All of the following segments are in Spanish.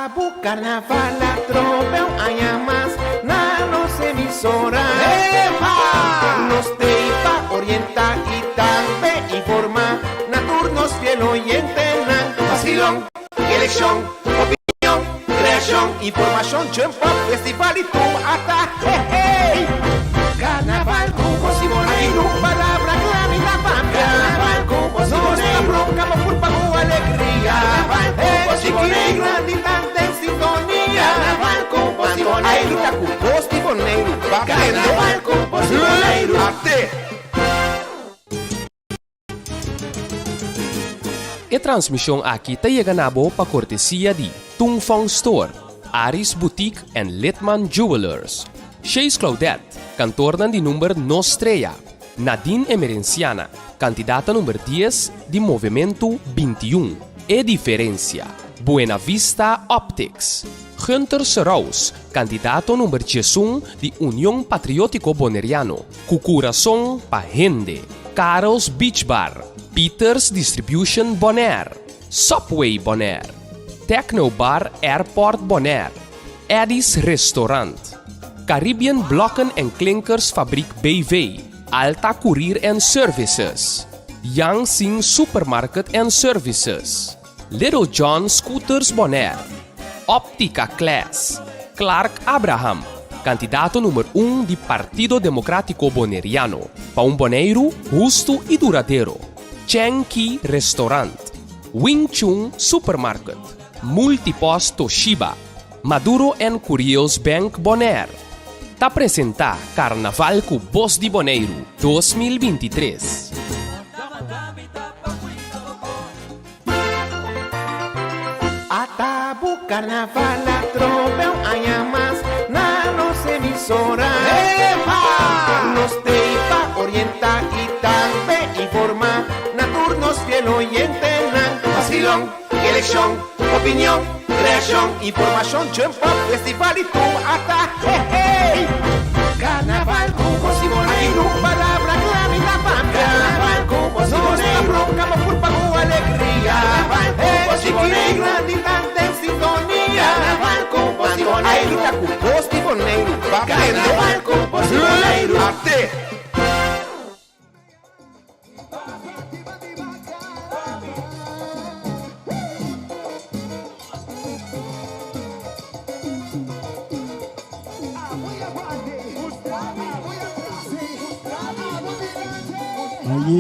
Tabu, carnaval, atropeu, más, nanos emisora. Nos teipa, orienta y tambe informa. Naturnos fiel oyente, vacilón, elección, opinión, creación, información, tiempo, festival y tu hasta, Carnaval, cupos y boneiro, palabra clave y la pampa. Carnaval, cupos y boneiro, bronca, culpa o alegría. Carnaval, cupos y boneiro, granditante en sintonía. Carnaval, cupos y boneiro, aí grita cupos y boneiro. Carnaval, cupos y boneiro. Até! A transmissão aqui está chegando para cortesia de Tung Fong Store, Aris Boutique and Litman Jewelers, Chase Claudette, cantora de número Nostreia, Nadine Emerenciana, candidata número 10 de Movimento 21, E Diferença, Buena Vista Optics, Hunter Serraus, candidato número 11 de União Patriótico Boneriano, Cucuração Pahende, Carol's Beach Bar, Peters Distribution Bonaire, Subway Bonaire, Techno Bar Airport Bonaire, Eddie's Restaurant, Caribbean Blokken en Klinkers Fabriek BV, Alta Courier and Services, Yangxing Supermarket and Services, Little John Scooters Bonaire, Optica Class, Clark Abraham, candidato número 1 de Partido Democrático Boneriano, para um boneiro justo e duradouro, Cheng Ki Restaurant, Wing Chun Supermarket, Multipost Toshiba, Maduro and Curios Bank Bonaire. Tá apresentar Carnaval com Boss de Boneiro 2023. Atabu, carnaval, atropeu, más, nanos emisora. Nos teipa, orienta y tambe informa. Naturnos fiel oyente, vacilón, elección, opinión, creación, información, tiempo, festival y tu hasta, Carnaval, cupos y boneiro, palabra clave y la pampa. Carnaval, cupos y boneiro, bronca, culpa o alegría. Carnaval, cupos y boneiro, granditante en sintonía. Carnaval, cupos y boneiro, aí grita cupos y boneiro. Carnaval, cupos y boneiro. Até!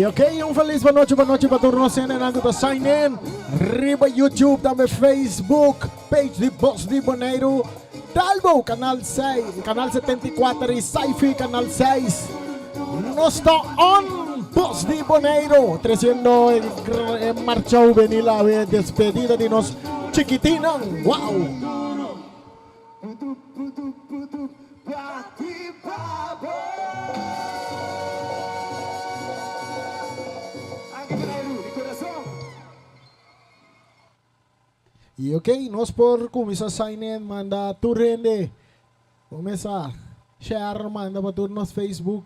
Ok, feliz boa noite para todos nós que sign in. Riba YouTube, também Facebook, page de Boss de Boneiro, Talbo, canal 6, canal 74 e Sci-Fi, canal 6. Nós está on Boss de Boneiro, trazendo em marcha juvenil a despedida de nós chiquitina. Wow! E ok, nós por começar a sign in, manda tu rende. Começa a share, manda para todos nos Facebook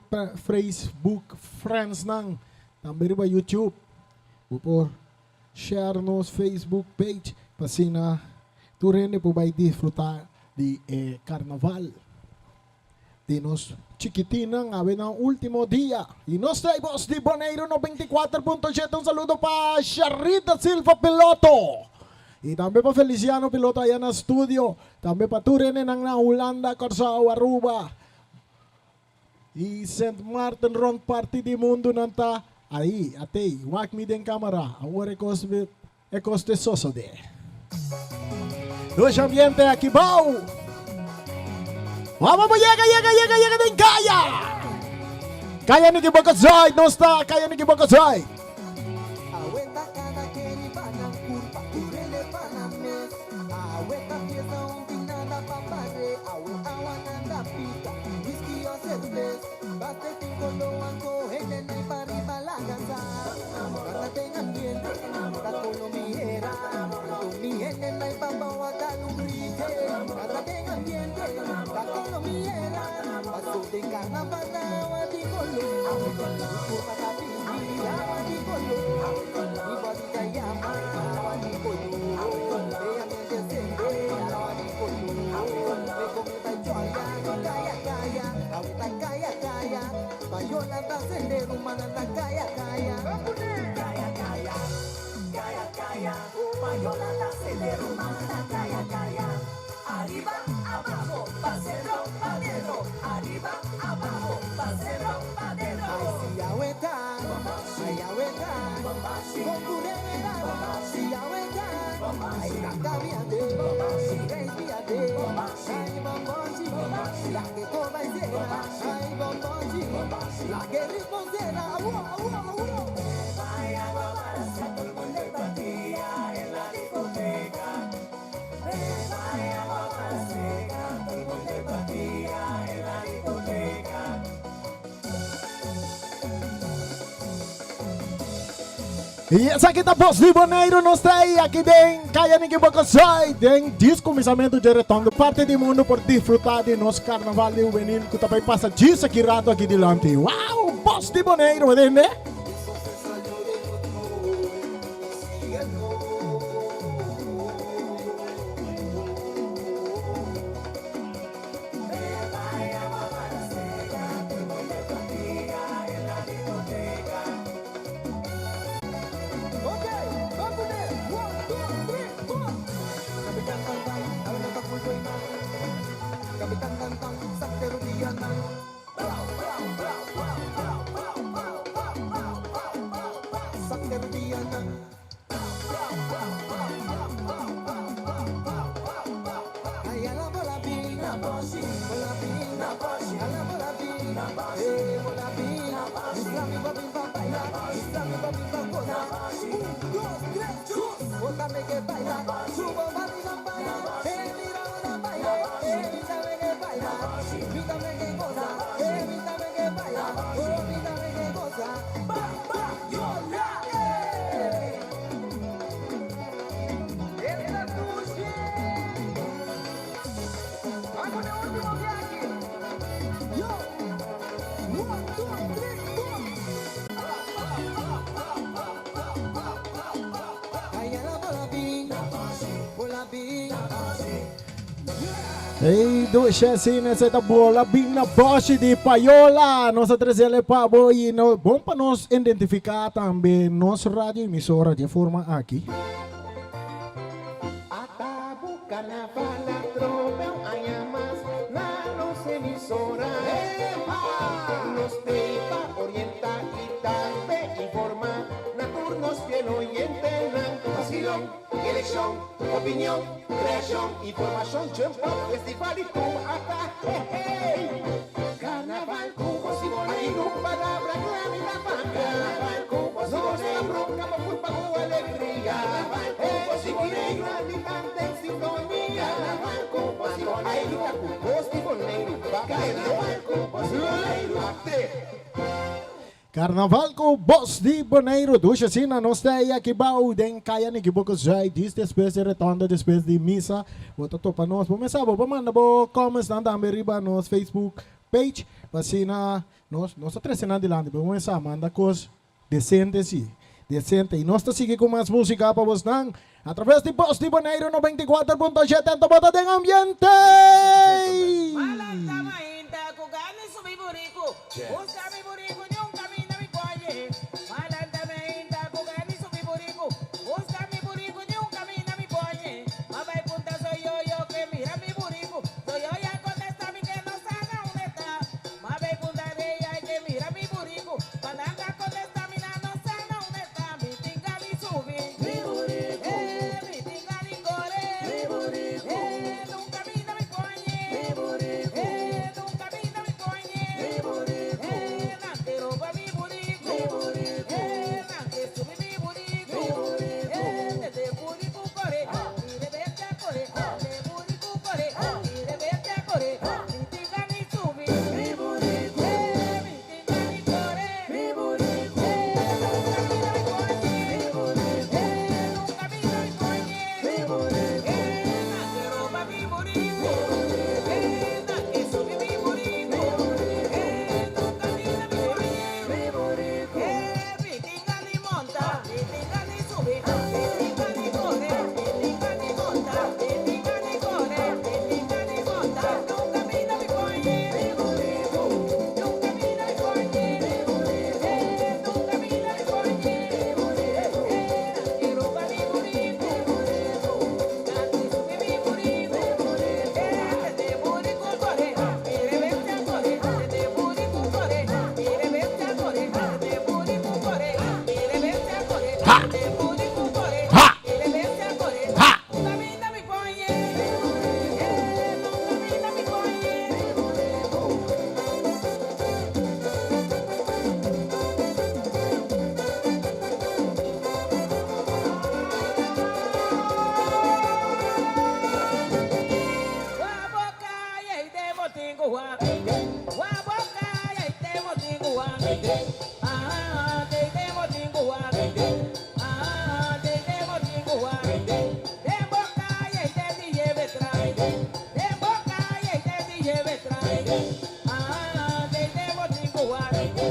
friends nang. Também para YouTube. Por share nos Facebook page. Pasina tu rende por vai desfrutar de carnaval. De nos chiquitinang, ave na último dia. E nós temos de Boneiro no 24.7. Um saludo para Charita Silva Piloto. E também para Feliciano Piloto aí no estúdio. Também para Turene nang na Holanda, Corsao, Aruba. E St. Martin Ron Party di Mundo nanta. Aí, até, wak mi den camera. Agora é coste soso de. Dois ambiente aqui, bom. Vamos, llega den kaya. Kaya ni Kibokazay, não está, kaya ni Kibokazay. brasileiro, mananda kaya-kaya. Kaya-kaya, kaya-kaya, payola brasileiro, manda kaya-kaya. Arriba, abajo, pasero, padero. Arriba, abajo, pasero, padero. Siyaweta, ayaweta, konkurera, siyaweta, ay kakabiade, siresiade, ay bombochi, la que toda escena, ay bombochi, la que ritmosera, Vaya a balanza, todo el mundo en partida en la discoteca. Vaya a balanza, todo el mundo en partida en la discoteca. E essa aqui da Boss de Bonaire nos traz aqui tem Kaya Niki Bokosai, tem descomissamento de retorno parte do mundo por desfrutar de nosso carnaval de juvenil que também passa disso aqui rato aqui delante. Uau, Boss de Bonaire, entende? Ei, duxa assim nessa da bola, bina boche de paiola. Nossa trazela para boi, bom para nós identificar também nossa rádio emissora de forma aqui. Atabu carnaval, trovão, ayamas, na nossa emissora. Nos teipa, orienta e também informa. Na turnos que no entendan. Vacilón, elección, opinión, creación, información, jump up, festival y tú hasta, hey. Carnaval, cubos y bonito, palabra clara y la pampa. Carnaval, cubos y bonito, bronca, culpa o alegría. Carnaval, cubos y bonito, granditante en sintonía. Carnaval, cubos y bonito, ahí está cubos y bonito. Carnaval, cubos y bonito, Carnaval com Boss de Bonaire, duxa assim na nossa aqui bau, den Kaya Niki Bokosai, diz depois de retorno, depois de missa, bota topa nós, começar, vou mandar comments na também riba nos Facebook page, assim na nossa trecena de lá, vamos começar, manda coisas decentes sim, decente, e nós está seguindo com mais música para vocês, através de Boss de Bonaire 94.7, bota de ambiente! Malanta mainta, kugani sumiburiku, busca mi buriku, nyong camina mi coye. Malanta mainta, kugani sumiburiku, busca mi buriku, nyong camina mi coye. Mabay punta soy yo que mira mi buriku, soy yo ya contesta mi que no sabe dónde está. Mabay punta de ella que mira mi buriku, pananga contesta mi no sabe dónde está. Mi tinga ni subi, mi buriku, mi tinga ni core, mi buriku, nunca camina mi coye, mi buriku. Nunca vino mi coñe, nantero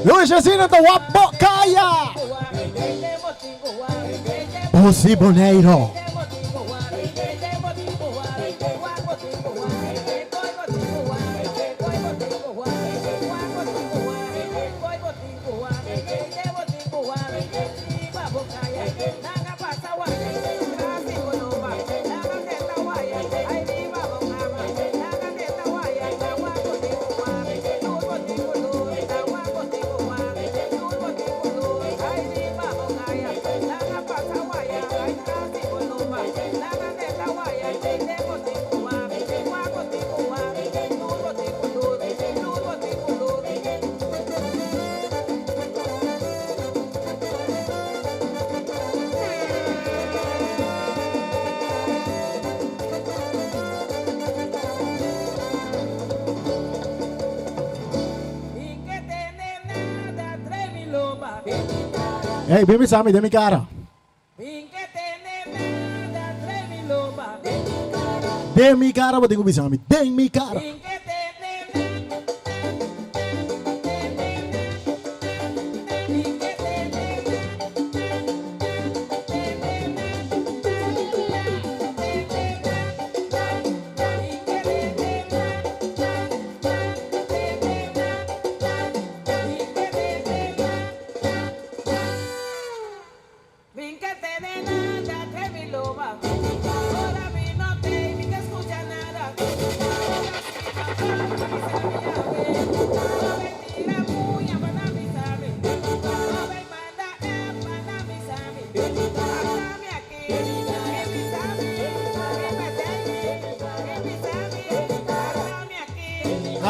Luis Vecino to Wapo Kaya. Bossy Boneiro. Hey, Bibi Sami, demi cara. Demi cara, what digo Bisami? Demi cara.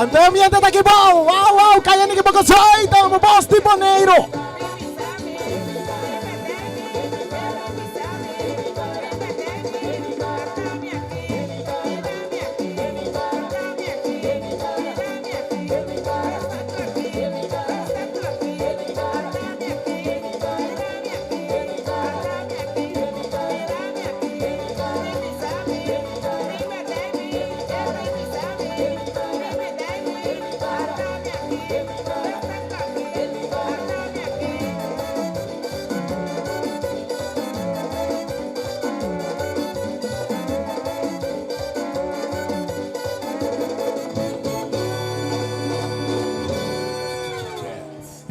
Andamian tatakibao! Wow, wow! Kaya ni kipagkasay! Tama boss di Boneiro!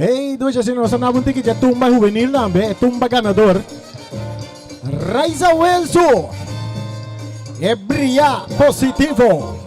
Hey, dois assim nós andamos que já tumba juvenil também, tumba ganador. Raiza Welso. Ebria positivo.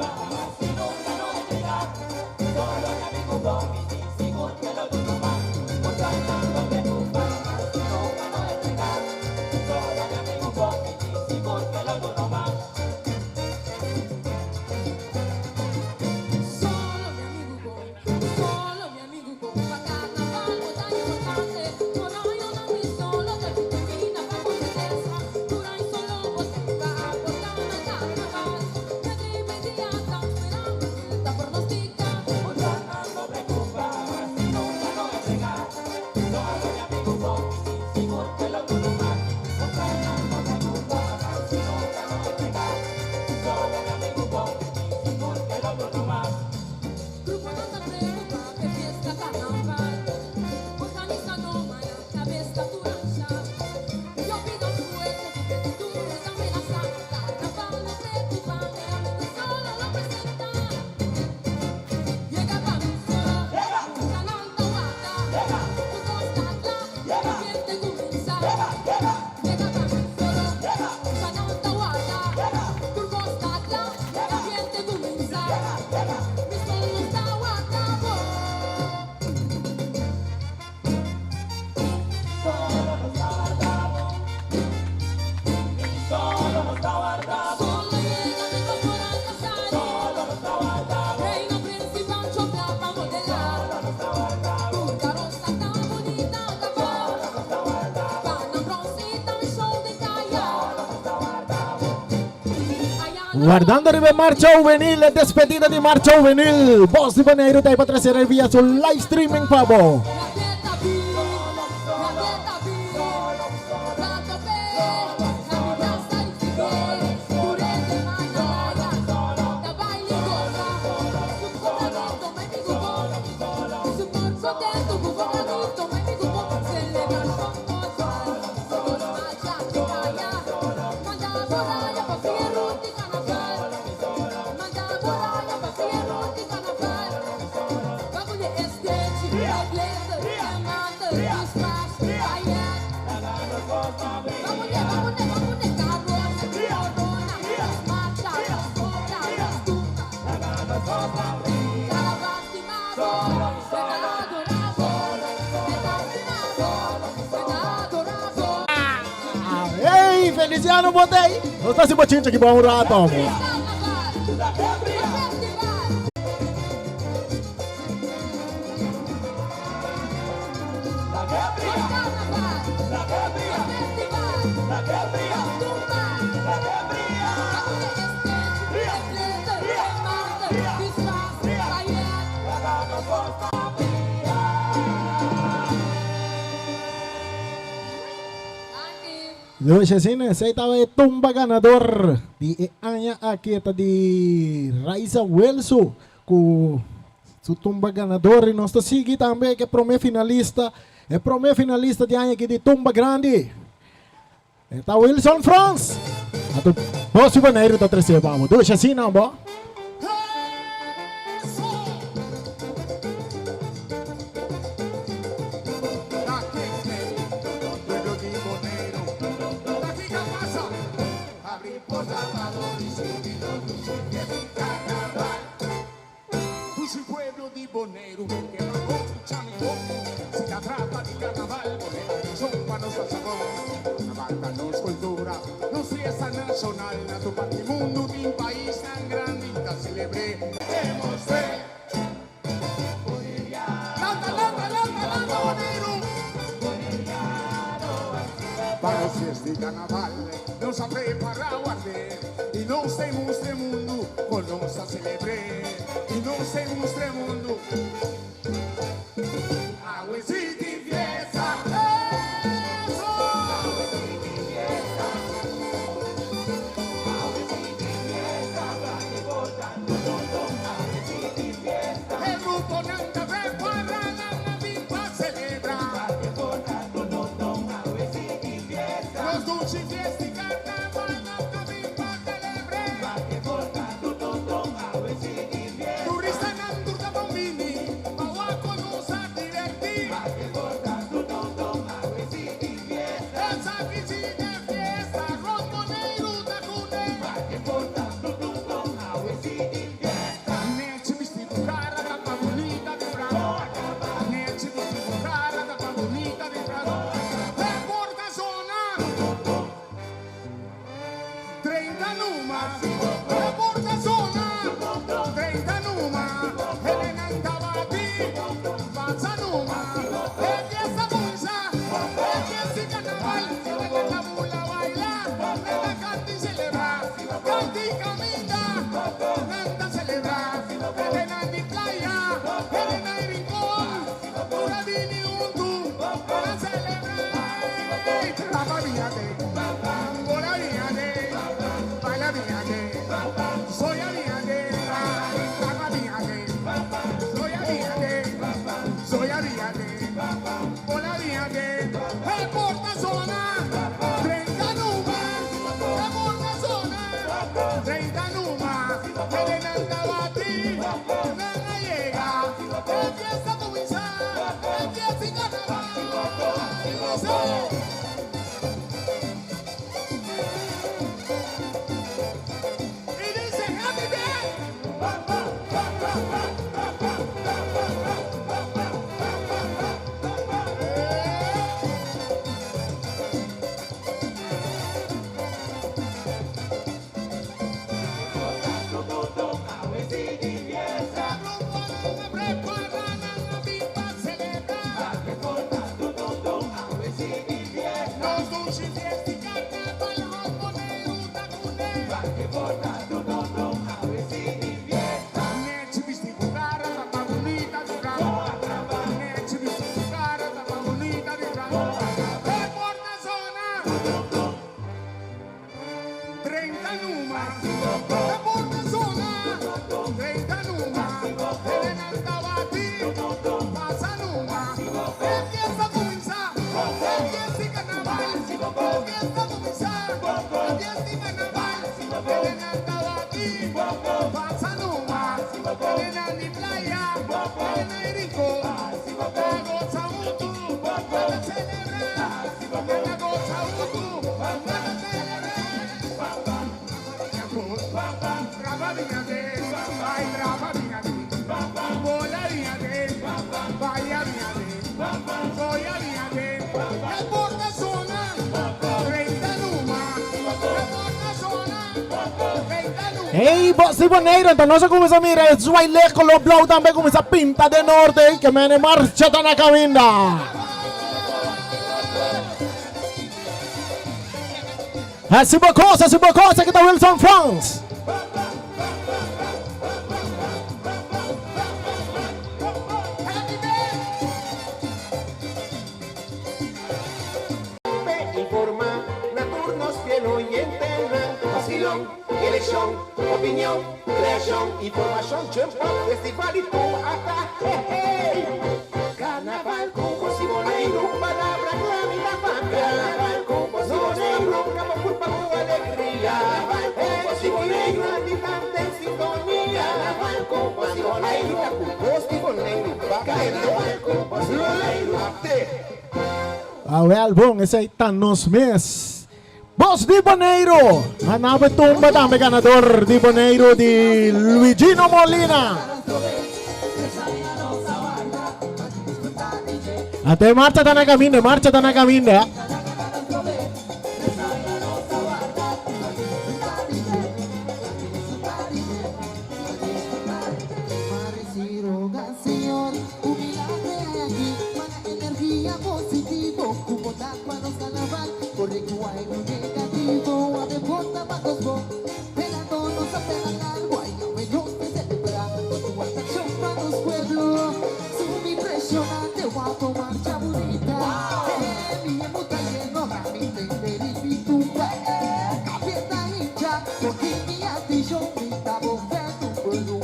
Guardando arriba Marcha Juvenil, despedida de Marcha Juvenil. Boss de Boneiro está aí para trazer el vía su live streaming, pavo. Ei, Feliciano, botei! Não está se botando aqui para um rato, amor. Hoje assim, né? Você estava tumba ganador de Anya aqui tá de Raisa Welso com su tumba ganador e nós está seguindo também que é primeiro finalista de Anya aqui de tumba grande. Tá Wilson France. Ato posso baneiro tá terceiro vamos. Hoje assim não, bom? Bonero, que pagó su chamico, si la trata de carnaval, bonero, son para nuestro sabor, carnaval para nuestra cultura, nuestra fiesta nacional, nuestro patrimonio de un país tan grande y tan celebre, queremos ser boneriano, bonero, para los fiestas de carnaval, nos ha preparado a arder, y nos demuestra el mundo, con nos a celebrar. Y no se muestre el mundo. Agüecita y fiesta. Eso. Agüecita y fiesta. Agüecita y fiesta. Blanca y bota. Agüecita y fiesta. El grupo Nanda prepara la Navidad celebra. Blanca y bota. Agüecita y fiesta. Los dulces y fiesta y carnaval. La Navidad celebra. Blanca y bota. Agüecita y turista nandurda bambini, Mawako nos a divertir. Va que corta, agüecita y fiesta. Esa visita es fiesta, arroz bonero da cune. Va que corta, agüecita y fiesta. Neche vestido cara da pa bonita de bravo. Neche vestido cara da pa bonita de bravo. De porta zona, 30 numas. De porta zona, 30 numas. Elena Tabati, pasa numa, empieza mucha, empieza y carnaval, en la tabula baila, en la canta y celebra, canta y camina, canta celebra, Elena en mi playa, Elena en rincón, pura vini untu, para celebrar, Papa viate, bola viate, baila viate, soya viate, Papa viate. Soy Ariade, hola Ariade, el porta zona, 30 numas, el porta zona, 30 numas, Elena Tabati, nada llega, empieza a comenzar, empieza y carnaval, y dice Happy Day. Pasa nomás, en la playa. Enrico, Lago Sautu, para celebrar, Lago Sautu, para celebrar. Brava viñate, ay brava viñate, bola viñate, vaya viñate, soya viñate, el porta zona, 30 luma, el porta zona, 30 luma. Hey, Boss Iboneiro, então nós começamos a mirar o Zwailer com o Blau também começa a pinta de norte, que me marcha tá na caminda. Assim bocosa que tá Wilson France. Me informa, Naturnos fiel oyente, vacilón, elección, opinión, creación, información, tiempo, festival y tu hasta, Carnaval con Bosiboneiro, palabra clave la familia. Carnaval con Bosiboneiro, cabo culpa tu alegría. Carnaval con Bosiboneiro, habitante en sintonía. Carnaval con Bosiboneiro, Bosiboneiro, Carnaval con Bosiboneiro, O álbum esse aí tá nos mês. Boss Di Boneiro, a nave tumba também ganador Di Boneiro de Luigino Molina. Até marcha tá na caminha, Señor, un milagre hay aquí, mana energía positivo, como tapa nos carnaval, correcto hay un negativo, a de porta pagos vos, pelándonos a pelanal, guaya, menos de celebrar, con tu atracción para los pueblos, sube impresionante, guapo, marcha bonita, mi emuta lleno, ramita, interifituba, capieta hincha, porque mi atención, mi tabo, tu pueblo,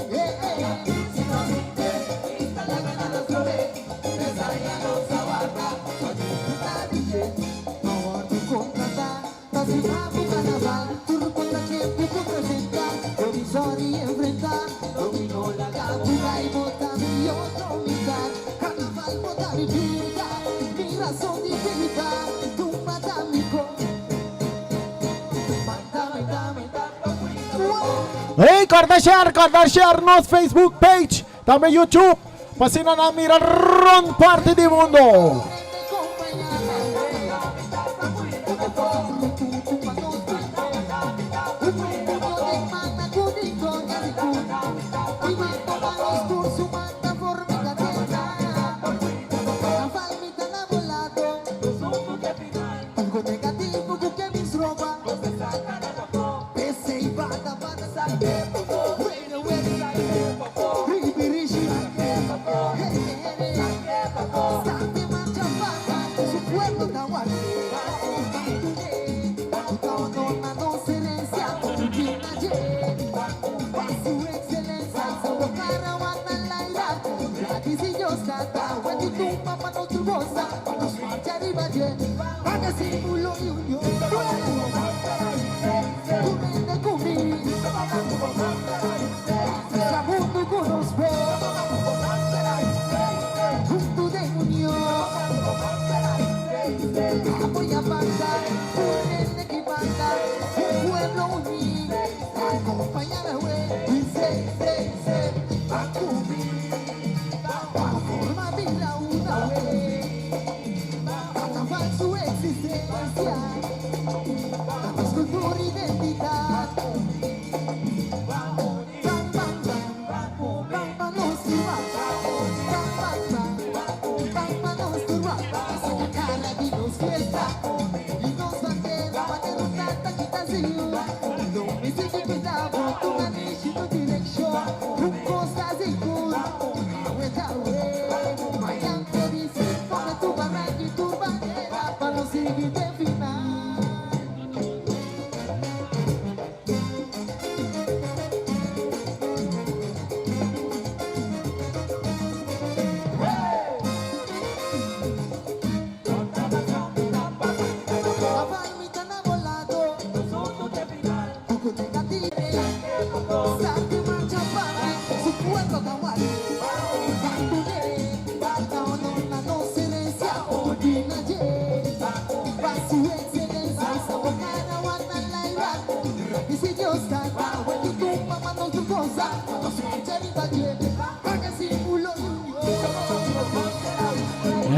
Hey, Kardashian nos Facebook page, também YouTube, pasina na mira ron parte do mundo.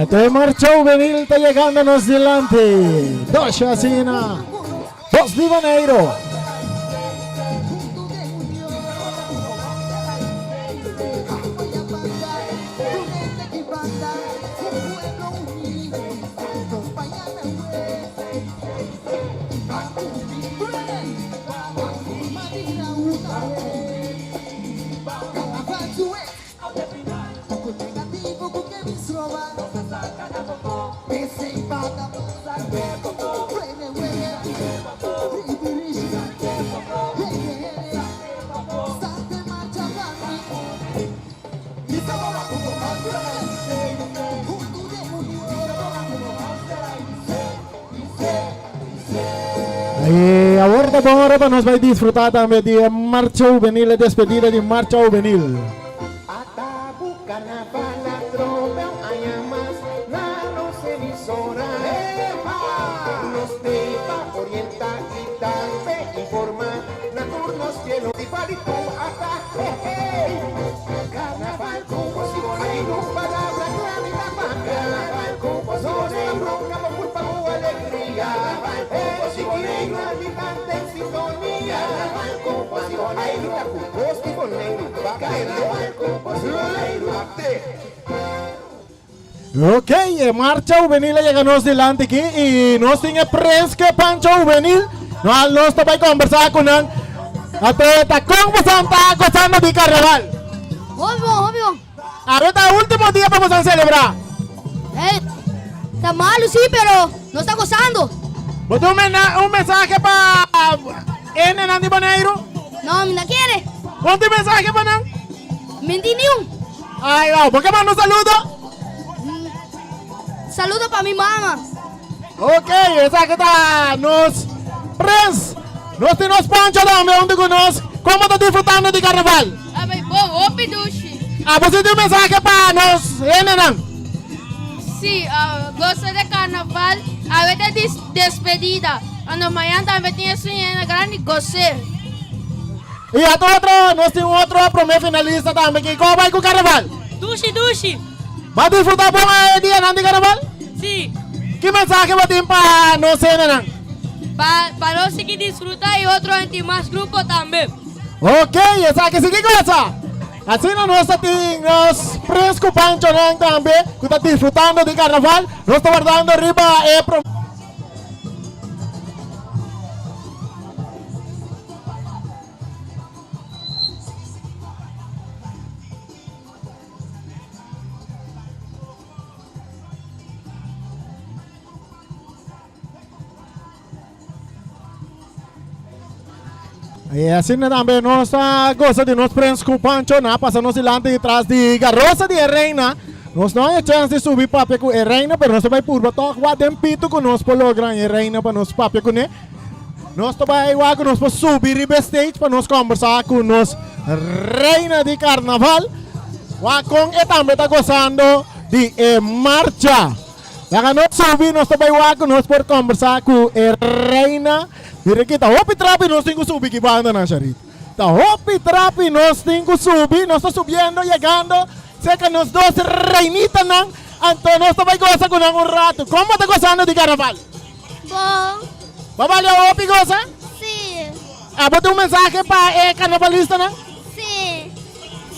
Ito yung marcha juvenil está llegándonos delante. Dos Asina. Dos de Janeiro. Y ahora vamos nos va a disfrutar también de marcha juvenil, la despedida de marcha juvenil. Atabu carnaval, la tropel, ayamas, na los emisora. Nos tepa, orienta, guitarpe, informa, naturnos, cielo, y palito, hasta, Carnaval, como si bonito, palabra clara y la pampa. Carnaval, como si bonito, como culpa o alegría. Como si bonito, habitante en sintonía. Carnaval, como si bonito, cuposti con negro, Carnaval, como si bonito, Ok, marcha juvenil llegamos delante aquí y nos tiene prensa pancho juvenil. Nos está para conversar con él. Atleta, ¿cómo está gozando de carnaval? Obvio. Ahorita último día vamos a celebrar. Está malo, sí, pero no está gozando. ¿Vos un mensaje para N. Nandi Boneiro? No, no quiere. ¿Cuánto mensaje para Nan? Mentí ni un. Ay, va, ¿por qué más no saludo? Saludo para mi mamá. Ok, esa que está nos Prince, nos tenemos Pancho también, donde conoce. ¿Cómo estás disfrutando de carnaval? Ah, bem bom, ô Pidushi. Ah, você tem um mensaje para nós, Nan? Sim, gosto de carnaval. A veces despedida. Amanhã também tem assim, grande gostei. E a outro, nós temos outro primeiro finalista também, que como vai com o carnaval? Dushi. Vai disfrutar bom dia de carnaval? Sim. Que mensagem você tem para nós, Nan? Para nós que disfrutar e outro entre mais grupo também. Ok, essa que sigue coisa. Assim nós temos Fresco Pancho Nan também, que está disfrutando de carnaval. Nós estamos guardando arriba E assim também nós gostamos de nós prens com Pancho na passando silante atrás de Garrosa de Reina. Nós não temos chance de subir papo com Reina, mas nós vai por batok wa dempito com nós pelo grande Reina para nós papo com né. Nós vai wa com nós para subir riba stage para nós conversar com nós Reina de Carnaval. Wa com e também tá gostando de marcha. Kaya nós subir nós vai wa com nós por conversar com Reina. Mire kita hopi trapi nos tengo subir que banda na Charit. Ta hopi trapi nos tengo subir, nos está subiendo, llegando. Cerca nos dos reinitas nan. Anto nos está goza con un rato. ¿Cómo te gozando de carnaval? Bom. ¿Vale hopi goza? Sim. ¿Abote un mensaje para carnavalista nan? Sim.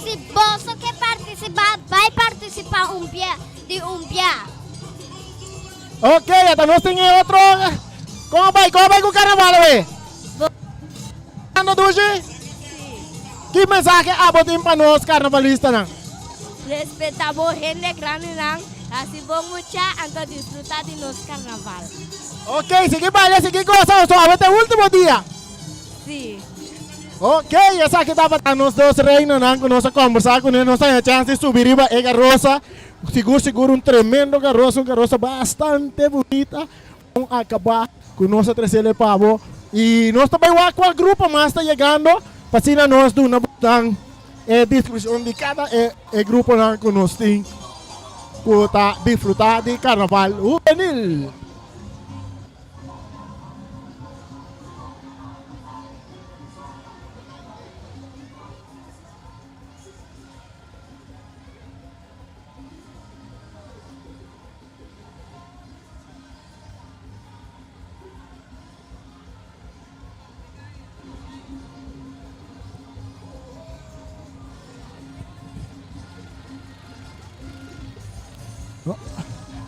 Se você quer participar, vai participar de um dia. Ok, hasta nos tiene otro. ¿Cómo va con carnaval, ve? ¿Ando duche? ¿Qué mensaje abote para nos carnavalistas nan? Respeitamos gente grande, assim vamos a disfrutar de nosso carnaval. Ok, sigue baile, sigue goza, suave, último día. Sim. Ok, essa que estava nos dois reinos, com nossa conversar com ele, nós temos a chance de subir riba e carroça. Seguro, tremendo carroça bastante bonita. Vamos acabar com nossa terceira pavo. E nós também com o grupo mais está chegando. Para nós do na botão descrição de cada grupo que nós temos para disfrutar de carnaval juvenil.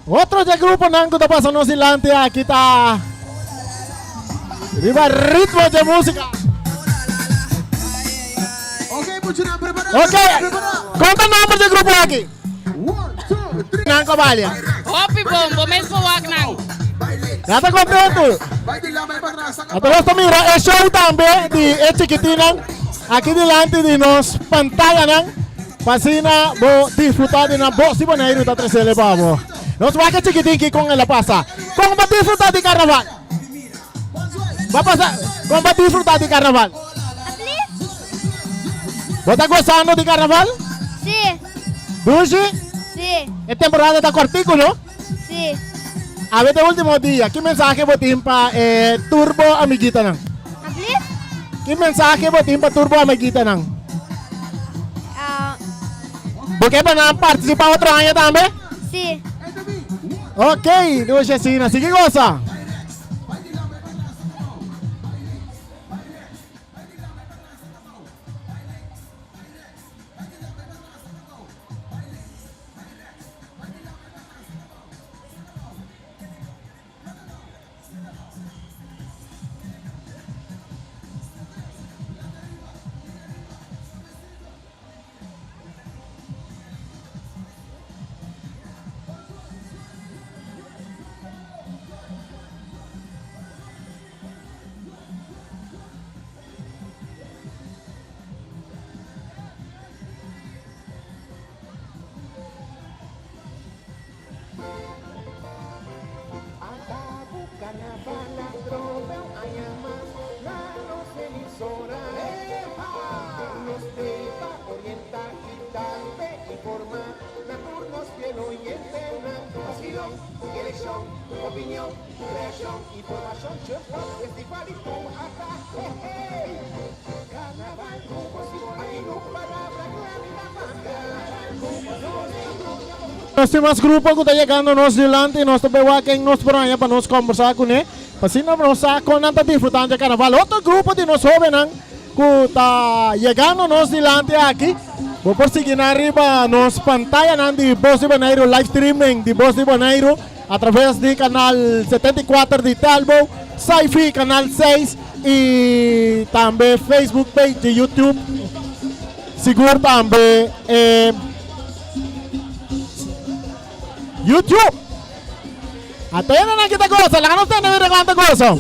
Otro de grupo ng kuda pa sa Nosilandia kita. Viva ritmo de música. Okay, mucho na preparado. Okay, conta nombre de grupo aqui. 1, 2, 3. Nang kabalya. Hopi bombo, mes po wag nang. Nata contento. Baile la me barrasa. A todo esto mira, el show también de Chiquitinan. Aquí delante de nos pantalla nang pasina bo disfrutar de na voz y boneiro ta 13 babo. Nos va que Chiquitinki con la pasa. ¿Cómo va a disfrutar de carnaval? Va a pasar, ¿cómo va a disfrutar de carnaval? ¿Vos estás gozando de carnaval? Sí, ¿Dulce? sí, Es temporada de cortico, ¿no? sí. A ver, de último día, ¿qué mensaje botín para Turbo Amiguita nang? Abli? ¿Qué mensaje botín para Turbo Amiguita nang? ¿Porque van a participar otro año también? Sí. Ok, Dulce Sina, ¿sí que goza? Los demás grupos que están llegando nos delante y nos veo aquí en nos para nos conversar con él. Así nos con nada disfrutando de carnaval. Otro grupo de nos jóvenes que está llegando nos delante aquí. Voy por seguir arriba nos pantalla de Voz de Bonaire, live streaming de Voz de Bonaire a través de canal 74 de Talbot, Sci-Fi canal 6 y también Facebook page de YouTube. Seguro también YouTube. Atiendan aquí esta cosa, la que no ustedes no cuánta cosa.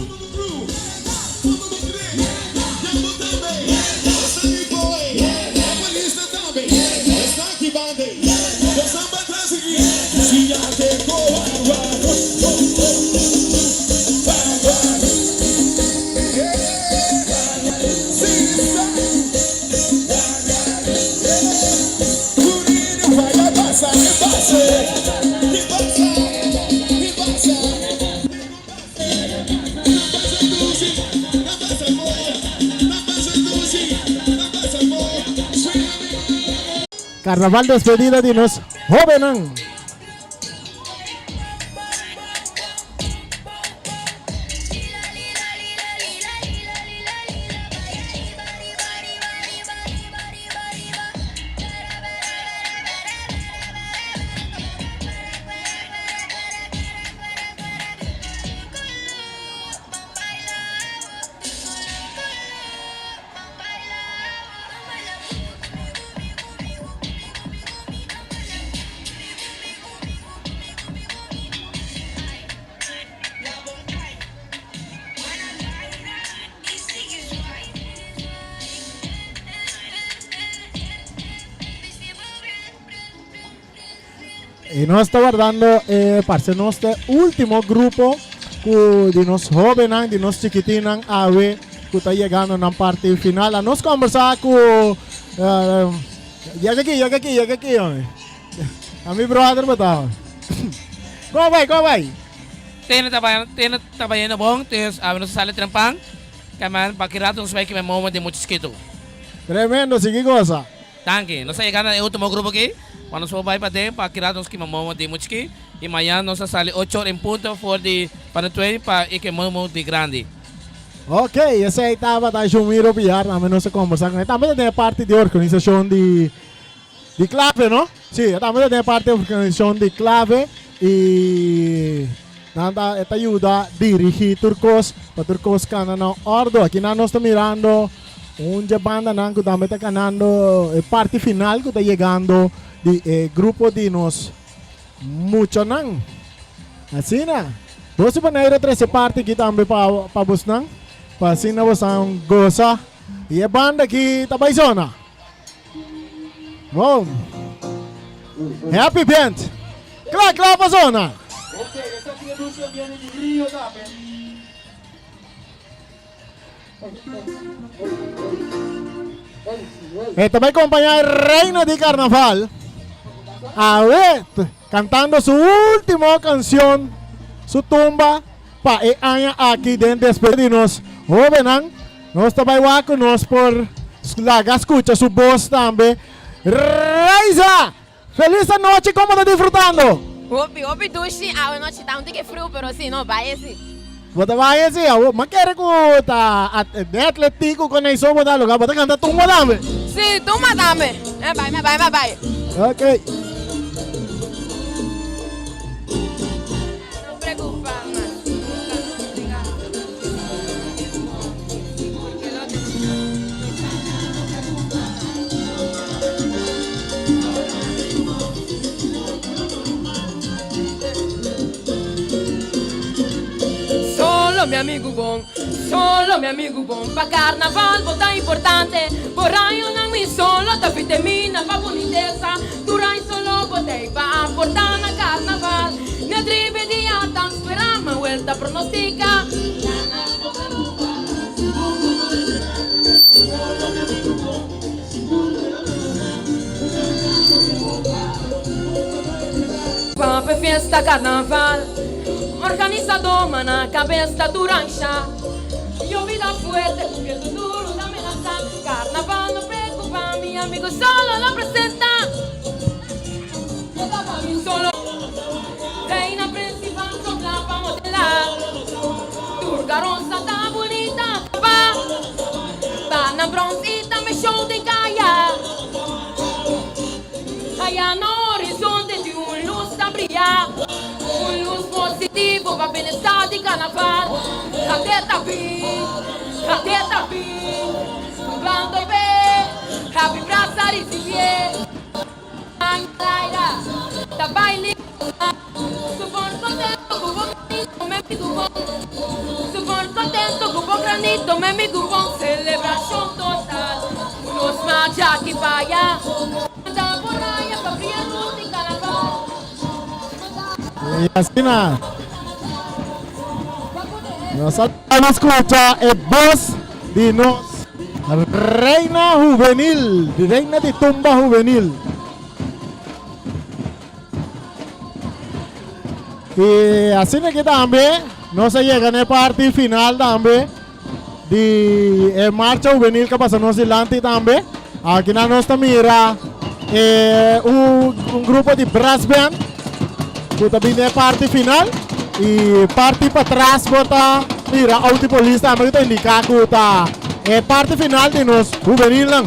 Carnaval despedida de los jóvenes. Y nos está guardando para nuestro último grupo de los jóvenes, de los chiquitinos, a ver que está llegando a la parte final. A nos conversar con... llega aquí, hombre. A mi brother, बताओ. ¿Cómo va? Tiene tabayano bong, tiene abano sa sala trampang. Kaman pakiratong sa may momo de muchis-kito. Tremendo, sigue cosa. Tanque, nós chegando no último grupo aqui. Quando só vai para dentro, para criar uns que mamamos de muitos e amanhã nós sale 8 em ponto for de para 20 para e que mamamos de grande. Ok, esse aí estava da Jumiro Biar, a menos conversar com ele. Também tem parte de organização de clave, não? Sí, también tiene parte de organización de clave y nada, esta ayuda a dirigir turcos, para turcos ganando ordo. Aquí no nos está mirando una banda que también está ganando parte final que está llegando de grupo de nos mucho nan. Así na. Vos se van a ir a 13 parte aquí también para vos nan. Para así na vos han goza. Y es banda aquí está paisona. Wow. Happy band. Claro, persona. Ok, esa tiene lucha viene de Río también. Esta me acompaña el reino de carnaval. A ver, cantando su última canción, su tumba, para año aquí de despedirnos. Venan, nos está nos por la escucha su voz también. Raiza, feliz noche, ¿cómo estás disfrutando? Opi, dushi, a noite tá um tique frio, pero assim, não vai assim. Você vai assim, mas quer que tá de atlético com isso, você lugar, você canta tumba também. Sim, tu madame. Vai. Ok. Não preocupa, mas. Solo meu amigo bom, pra carnaval volta importante. Porém eu não me solo, da vitamina, pra boniteza. Durai solo botei, pra aportar na carnaval. Minha tribe de alta, esperamos, vuelta pronostica. Papo festa carnaval. Organizador, mana, cabeça durancha. Yo vida fuerte, cubierto duro de amenaza. Carnaval no preocupa, mi amigo solo lo presenta. Yo estaba bien solo. Reina principal, sopla pa' modelar. Turca rosa, está bonita, papá. Dana broncita, me show de calla. Allá no horizonte de un luz a brillar. Un luz positivo para bienestar de carnaval. Até tá bem, dublando e bem. Happy braçar e se tá baile. Super contento com o granito, meu amigo bom. Super contento com o granito, meu amigo bom. Celebração total, nos marcha que paia. Da boraia pra brilhar luz de carnaval. Y así nada. Nos escucha el voz de nos reina juvenil, reina de tumba juvenil. Y así que también no se llega en el partido final también de marcha juvenil que pasó en Zelanda también. Aquí no nos mira un grupo de brass band que también es parte final y parte para atrás bota mira autopolista me está indicando que parte final de nos juvenil lang.